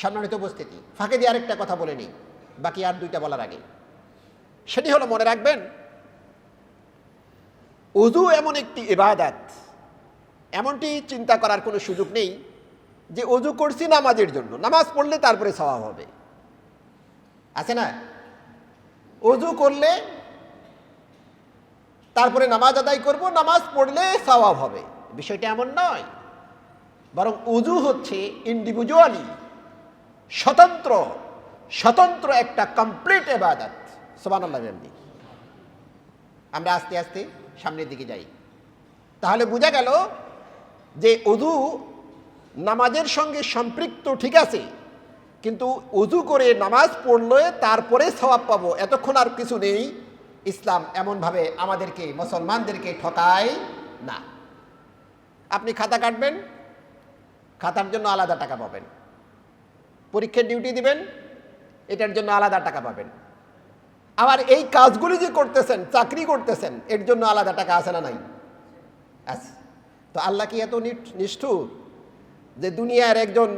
সম্মানিত উপস্থিতি, ফাঁকে দিয়ে আরেকটা কথা বলে নিই বাকি আর দুইটা বলার আগে। সেটি হলো, মনে রাখবেন ওযু এমন একটি ইবাদত, এমনটি চিন্তা করার কোনো সুযোগ নেই যে ওযু করছি নামাজের জন্য, নামাজ পড়লে তারপরে সওয়াব হবে। আছে না? ওযু করলে তারপরে নামাজ আদায় করব, নামাজ পড়লে সওয়াব হবে, বিষয়টা এমন নয়। বরং ওযু হচ্ছে ইন্ডিভিজুয়ালি স্বতন্ত্র স্বতন্ত্র একটা কমপ্লিট ইবাদত। সুবহানাল্লাহ। আমরা আস্তে আস্তে সামনের দিকে যাই। তাহলে বোঝা গেল যে ওযু নামাজের সঙ্গে সম্পৃক্ত, ঠিক আছে, কিন্তু ওযু করে নামাজ পড়লে তারপরে সওয়াব পাবো এতক্ষণ আর কিছু নেই। ইসলাম এমনভাবে আমাদেরকে, মুসলমানদেরকে ঠকায় না। আপনি খাতা কাটবেন, খাতার জন্য আলাদা টাকা পাবেন। পরীক্ষার ডিউটি দিবেন, এটার জন্য আলাদা টাকা পাবেন। আবার এই কাজগুলি যে করতেছেন, চাকরি করতেছেন, এর জন্য আলাদা টাকা আছে না নাই? আছে। তো আল্লাহ কি এত নিষ্ঠুর যে দুনিয়ার একজন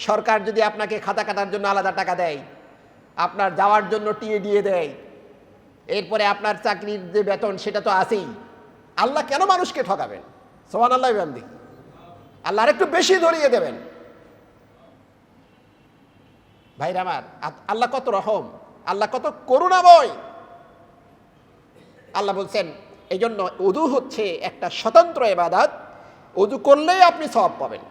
সরকার যদি আপনাকে খাতা কাটার জন্য আলাদা টাকা দেয়, আপনার যাওয়ার জন্য টিএ দিয়ে দেয়, এরপরে আপনার চাকরির যে বেতন সেটা তো আছেই, আল্লাহ কেন মানুষকে ঠকাবেন? সুবহানাল্লাহ। আল্লাহ আরেকটু বেশি ধরিয়ে দেবেন। ভাইরা আমার, আল্লাহ কত রহম, আল্লাহ কত করুণাময়। আল্লাহ বলছেন এই জন্য ওযু হচ্ছে একটা স্বতন্ত্র ইবাদত, ওযু করলেই আপনি সওয়াব পাবেন।